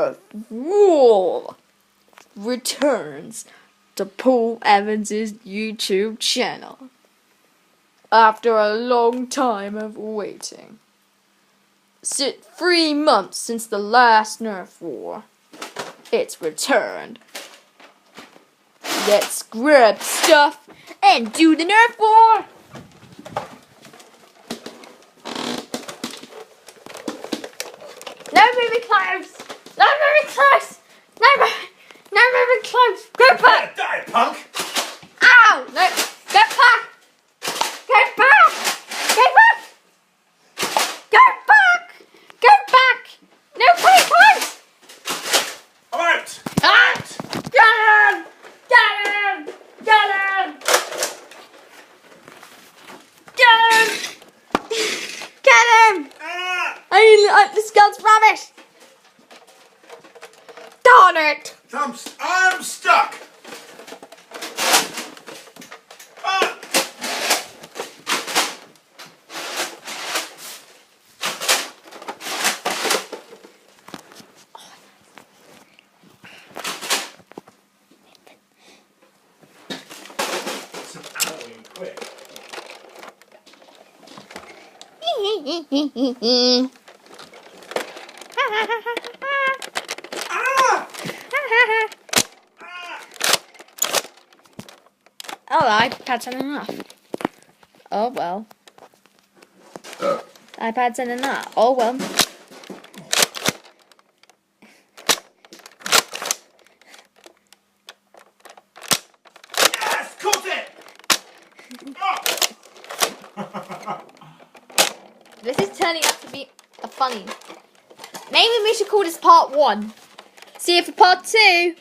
Nerf War returns to Paul Evans' YouTube channel after a long time of waiting. 3 months since the last Nerf War. It's returned. Let's grab stuff and do the Nerf War! No moving close! No moving close! No moving close! Go back! Die, punk! Ow! No! Go back! Go back! Go back! Go back! Go back! No moving close! I'm out! Out! Get him! Get him! Get him! Get him! Get him! This gun's rubbish! Darn it! I'm stuck! Some Halloween quick. Oh, iPad's had enough. Oh well. iPad's had enough. Oh well. Yes! Caught it! Oh. This is turning out to be a funny. Maybe we should call this part 1. See you for part 2.